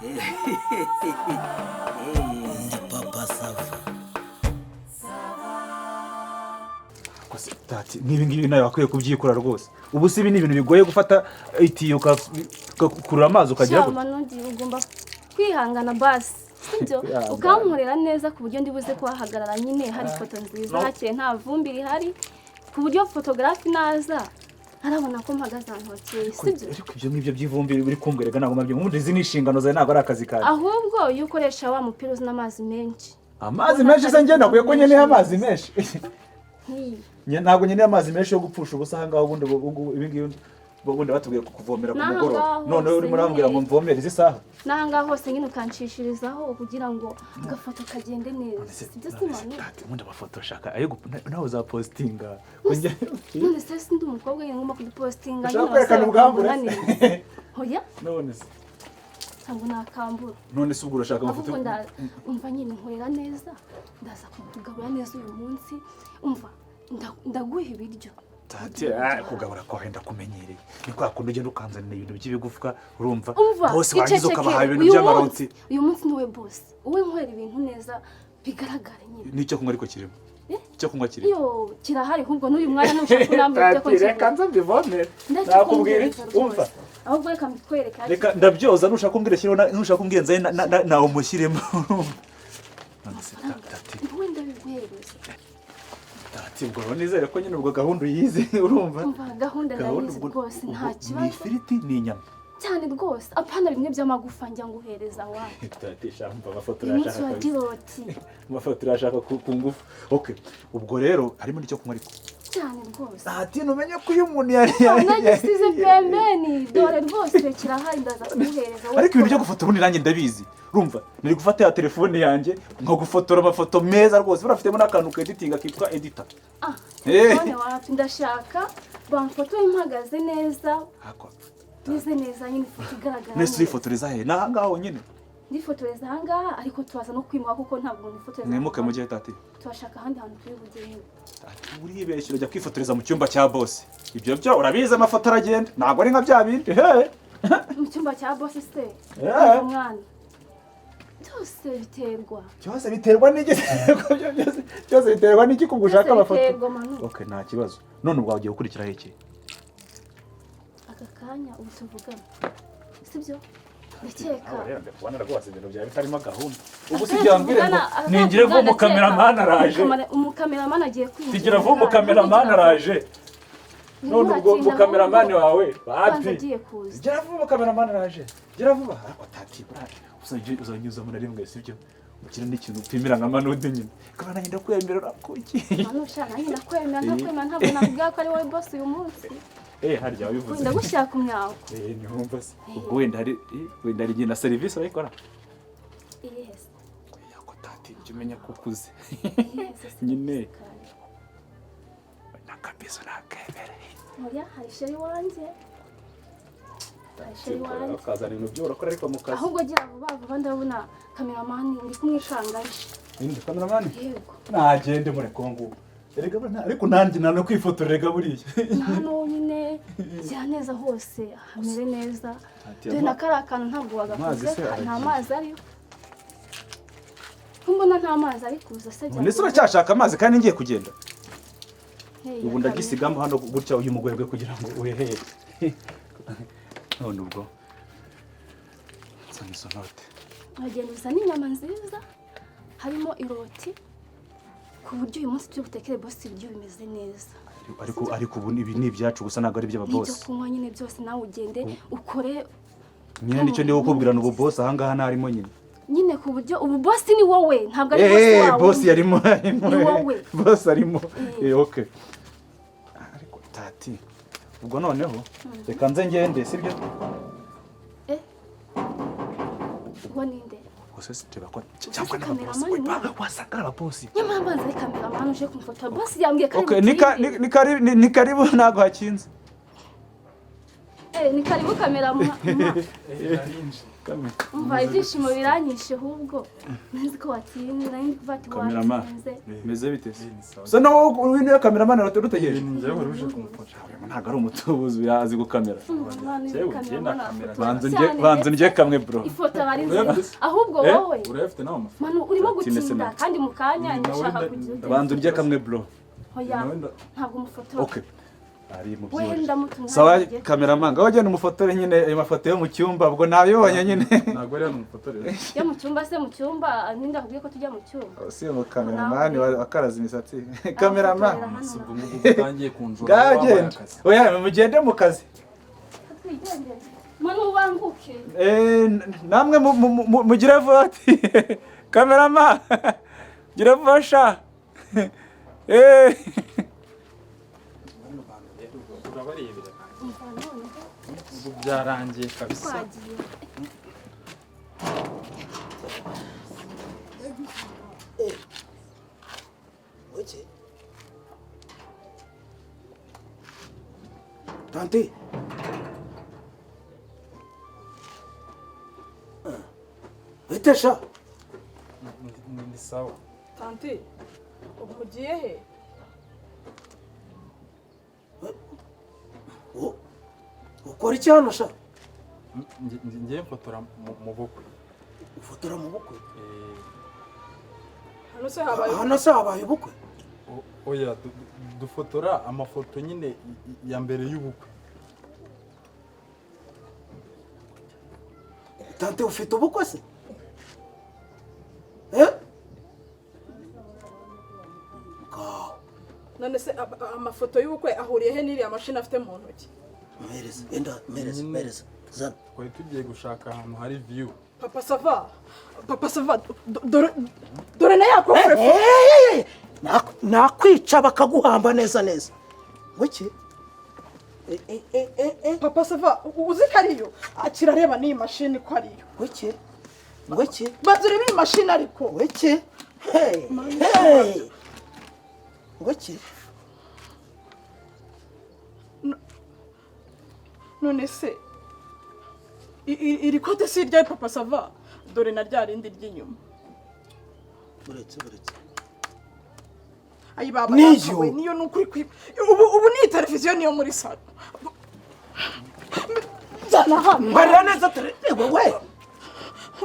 Ndi papa SAVA. Tati nibi ngibi nayo akwiye kubyikora rwose. Ubu si ibintu bigoye gufata itiyo kurura amazi ukagira gute. Cyama nundi ugomba kwihangana basi. Sibyo ukankorera neza ku buryo ndibuze kwahagarara nyine hari foto nziza hakeye nta vumbi rihari ku buryo photographe naza arabona ko mpagaze ahantu hakeye. Sibyo ariko ibyo ngibyo by'ivumbi biri kumbwerega ntabwo mabyo mundi izi nishingano zawe ntabwo ari akazi kawe. Ahubwo iyo ukoresha wa mupira uzi n'amazi menshi. Amazi menshi se ngenda kuye ko nyene amazi menshi. Ntabwo nyene amazi menshi yo gupfusha ubusa hanga ubundi ibingibi ubundi batubwiye kukuvomera ku mugoroba. None uri murambwira ngo mvomere izi saha. Nanga hose nyine ukanshishirizaho kugira ngo gafoto kagende neza. Sibyo simani. Ubundi abafoto shaka ayo nawe za postinga. None se sindi umukobwa ngomba kudipostinga nyine. Shaka ubwambure. Hoya? None se. Ntabwo nakambura. None se ubwo urashaka amafoto. Umva nyine nkorera neza. Ndaza kugabura neza uyu munsi. Umva ndaguha ibiryo. Tati kugabura ko wenda kumenyereye. Ni kwa kundi ugenda ukanzanira ibintu by'ibigufwa urumva. Bose wangize ukabaha ibintu by'amaronti. Uyu munsi niwe boss. Uwe nkorera ibintu neza bigaragara nyine. Nicyo kunywa ariko kirimo. Cyo kunywa kirimo. Yo kirahari ahubwo n'uyu mwanya nushaka kunambira byo ko kirimo. Reka nzambivomere. Nakubwira umva. Ahubwo reka mbikwereka. Reka ndabyoza nushaka kumbwira kiriho nushaka kumbwira nzaye nawo mushyiremo. Tati. Wenda bigwereza. Tati ubwo nizere ko nyine ubwo gahunda uyize urumva. Gahunda ndayizi rwose nta kibazo. Ni ifiriti ni inyama. Cyane rwose apana bimwe by'amagufa njya nguhereza wa. Tati shamba amafoto urashaka. Ni diroti. Amafoto urashaka ku ngufu. Okay. Ubwo rero harimo n'icyo kunywa ariko. Cyane rwose. Tati numenye ko uyu muntu yari. Nagisize pembeni dore rwose kirahari ndaza kumuhereza. Ariko ibintu byo gufotora ubundi nanjye ndabizi. Urumva niri gufata ya telefone yanjye nko gufotora amafoto meza rwose barafitemo n'akantu ka editing kitwa editor. None wapi ndashaka bamfoto impagaze neza. Neza nyine foto igaragara. Nese ifotoreza he nahangaho nyine. Ndifotoreza hangaha ariko tubaza no kwimwa kuko ntabwo nifotoreza. Mwimuke mu gihe Tati. Twashaka handi hantu turi bugende. Tati uribeshye ujya kwifotoreza mu cyumba cya boss. Ibyo byo urabize amafoto aragenda ntabwo ari nka bya bindi. Mu cyumba cya boss se. Mwana. Cyose biterwa n'iki cyose biterwa n'iki kugushaka amafoto. Okay nta kibazo. None ubwo wagiye gukurikira heke. Aka kanya ubutuvugana. Sibyo? Ndakeka. Ndabona rwose ibintu byawe bitarimo gahunda. Ubu sijyambire ngo ningire vuba umukameraman araje. Umukameraman agiye kwinjira. Sigira vuba umukameraman araje. None ubwo umukameraman wawe bapi. Gira vuba umukameraman araje. Gira vuba. Ariko Tati buraje. Uzanyuza muri rimwe sibyo ukira n'ikintu upimira nka manude nyine kabana nyinda kwemerera kuki manusha nanjye nakwemera ntabwo navuga ko ari wowe boss uyu munsi harya wabivuze ndagushaka umyawo ni humva se ubwo wenda ari nyina service bayikora yes yako Tati umenya ko ukuze nyine nakabisa nakebere oya hari sheri wanje Kazana ibintu byo urakora ariko mu kazi. Ahubwo gira vuba ndabona cameraman ndi kumwishangaje. Indi cameraman? Yego. Nagende muri Kongo. Erega ariko nanjye nano kwifotorega buriya. Nano nyine cyaneza hose hamere neza. Dore nakara akantu ntabwo wagakoze nta mazi ariyo. Kumbona nta mazi ari kuza se cyane. Nese uracyashaka amazi kandi ngiye kugenda. Ubu ndagisigamo hano gutya uyu mugwegwe kugira ngo uhehere. None ubwo nsanga sonote agenda uzana inyama nziza harimo iroti ku buryo uyu munsi tubutekere boss ibyo bimeze neza ariko ubu ibi ni ibyacu gusa ntabwo ari by'aba boss ibyo kunywa nyine byose nawe ugende ukore nyine nicyo ndiho kubwirana ubu boss ahangaha narimo nyine ku buryo ubu boss ni wowe ntabwo ari boss wawe boss yarimo ni wowe boss arimo okay ariko Tati ubwo noneho reka nze ngende sibyo ubwo ninde gusa siteba ko cyangwa n'ababosi wasakara ababosi nyamara banza ari cameraman uje kumfotora boss yambwiye kandi ni karibu ntago hakinze ni karibu kamera mwa. Kamera. Umva ibyishimo biranyishe ahubwo. Nzi ko watinze nari kuvati Kameraman. watinze. Meze bite? So no wino kameraman araterutegereje. Njye wari uje kumufasha. Ntago ari umutubuzi yazi gukamera. Banzu Banzu njye kamwe bro. Ifoto bari nziza. Ahubwo wowe. Urafite nawe amafoto. Manu urimo gutinda kandi mukanya ndashaka kujya. Banzu njye kamwe bro. Hoya. Ntabwo umufoto. Okay. Ari mu Wenda mutumwa. Sawa kameraman ngaho genda umufotore nyine ayo mafoto yo mu cyumba ubwo nabibonye nyine. Ntago ari hano umufotorera. Yo mu cyumba se mu cyumba ninda kubwiye ko tujya mu cyumba. Si mu kameraman wakaraza imisatsi. Kameraman. Ubwo ngubu utangiye kunjura. Gagenda. Oya mugende mu kazi. Manu banguke. Namwe mugire voti. Kameraman. Gira vasha. Urabarebera. Ubu byarangiye kabisa. Oye. Tante. Bitesha. Ni sawa. Tante, ubu ugiye he? Ukora iki hano sha? Ngiye mfotora mu bukwe. Ufotora mu bukwe? Hano se habaye ubukwe? Oya dufotora amafoto nyine ya mbere y'ubukwe. Tante ufite ubukwe se? none se amafoto y'ubukwe ahuriye he n'iriya mashini afite mu ntoki? Mereza, enda mereza. Zana. Twari tugiye gushaka ahantu hari view. Papa Sava, dore na yakofre. Nakwica bakaguhamba neza. Wiki? Papa Sava, uzi ko ariyo? Akira reba n'iyi mashini ko ariyo. Wiki? Bazure iyi mashini ariko. Wiki? Hey. Wiki? None se iri kote si irya Papa Sava, dore na rya rindi ry'inyuma. Buretse. Ayi baba yawe niyo nukuri kwi. Ubu ni televiziyo niyo muri salo. Zana hano. Marira neza turego we.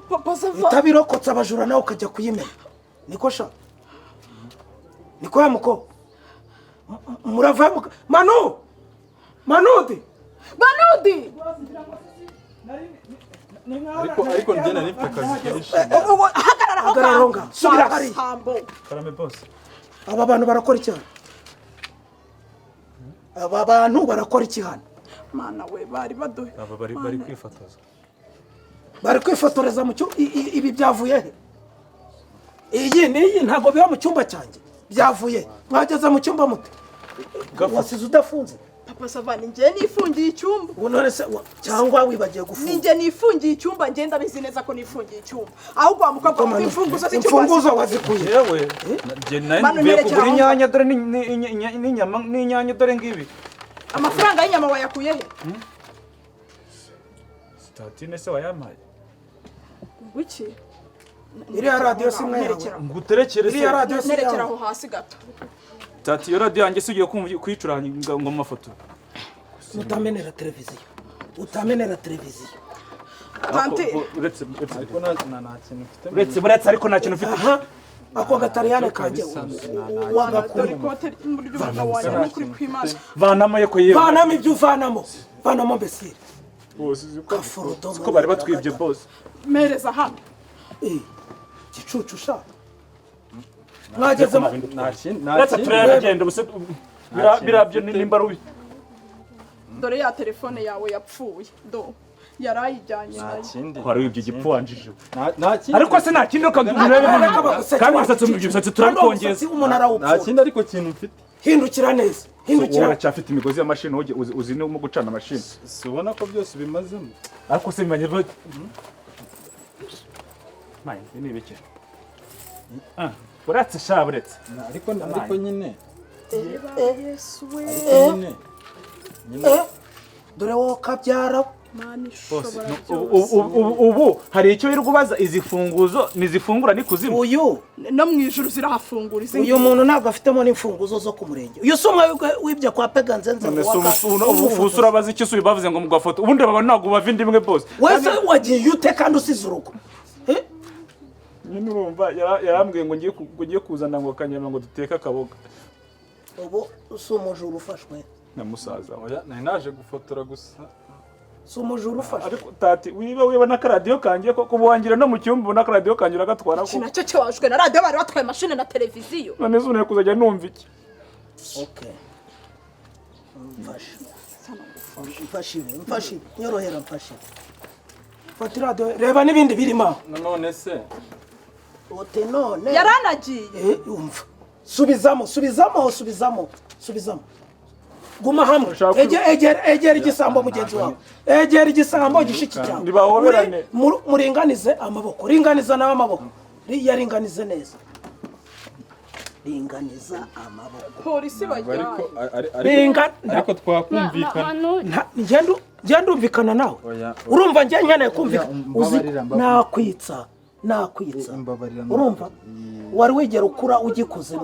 Papa Sava. Utabirokotsa abajura nawe ukajya kuyimena. Niko sha. Niko ya muko. Murava Manudi. Ariko njye nari mfite akazi kenshi. Hagarara subira hari. Karame boss. Aba bantu barakora iki hano? Aba bantu barakora iki hano? Mana we bari baduhe. Aba bari kwifotoza. Bari kwifotoreza mu cyo ibi byavuye he? Iyi ntago biba mu cyumba cyanjye. Byavuye. Mwageze mu cyumba mute. Wasize udafunze. Papa Sava ninjye nifungiye icyumba. None se cyangwa wibagiye gufunga. Ninjye nifungiye icyumba ngenda bizi neza ko nifungiye icyumba. Ahubwo amukabwa mu imfunguzo z'icyumba. Imfunguzo wazikuye. Yewe. Je nari kugura inyanya dore n'inyanya dore ngibi. Amafaranga y'inyama wayakuye he? Statine se wayamaye. Wiki? Iriya radio simwe yawe. Nguterekere se. Iriya radio simwe nerekera yawe. aho hasi gato. Tati yo radio yanjye sugiye kwicuranga ngo mafoto. Utamenera televiziyo. Tante. Ariko nta kintu mfite. Buretse ariko nta kintu ufite. Ako gatariyane kanje wagakura. Kote muri wanyu n'ukuri kw'Imana. Vanamo yeko yewe. Vanamo ibyo vanamo mbese. Ko bari batwibye boss. Mereza hano. Gicucu sha. Mwageze turagenda ubuse birabyo nimba rubi. Dore ya telefone yawe yapfuye. Yarayijyanye nayo. Kwari ibyo gipfuanjije. Ariko se nta kindi ukagurira kandi wasatse turabikongeza. Nta kindi ariko kintu mfite. Hindukira neza. Cyafite imigozi y'amashini uzi no mu gucana amashini. Si ubona ko byose bimazemo. Ariko se bimanye bwo. Mai, ni bike. Buretse sha buretse. Ariko nyine. Yesu we. dore wowe ukabyara mani ishobora ubu hari icyo uri kubaza izi funguzo nizifungura ni kuzimu uyu no mu ijuru zirahafungura izi uyu muntu ntabwo afitemo n'imfunguzo zo ku murenge uyu si umwe wibye kwa peganze nze ubu urabaza iki usuye bavuze ngo mugafoto ubundi baba ntabwo bava indi imwe bose wese wagiye ute kandi usize urugo nyine urumva yarambwiye ngo ngiye kuzana ngo kanyama ngo duteke akaboga ubu si umujura ufashwe na musaza oya nari naje gufotora gusa si umujura ufashwe ariko tati wiba n'akaradiyo kangiye ko kubuwangira no mu cyumba n'akaradiyo kangira agatwara ko nacyo cyabajwe na radio bari batwaye mashine na televiziyo none zune kuzajya numva iki okay mfashi nyorohera mfashi fata radio reba n'ibindi birimo none se ote none yaranagiye umva subizamo guma hamwe egera igisambo mugenzi wawe egera igisambo gishiki cyawe nibahoberane muringanize amaboko ringaniza nawe amaboko yaringanize neza ringaniza amaboko polisi bajyana ariko twakumvikana ngenda umvikana nawe urumva njye nkeneye kumvikana uzi nakwitsa urumva wari wigera ukura ugikuze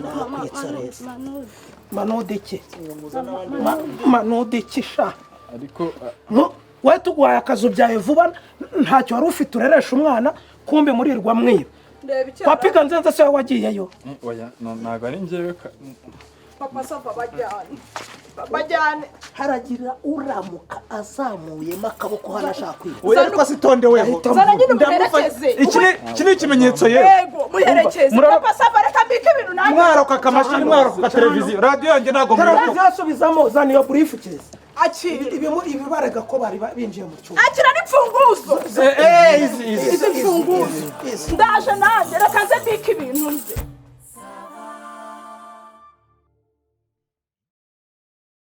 nakwitsa reza manudiki sha ariko we tugwaye akazu byawe vuba ntacyo wari ufite ureresha umwana kumbe murirwa mwiba papiga nzenze se wagiyeyo oya ntabwo ari njyewe papa sava bajyane haragira uramuka azamuyemo akaboko hano ashaka kwiba we ariko sitonde weho zana nyine umuherekeze iki ni ikimenyetso yewe yego muherekeze papa sava reka mbike ibintu nanjye mwaroka akamashini mwaroka televiziyo radio yanjye ntago televiziyo asubizamo zana iyo briefcase akira ibibarega ko bari binjiye mu cyumba akira n'imfunguzo izi imfunguzo ndaje nanjye reka nze mbike ibintu nze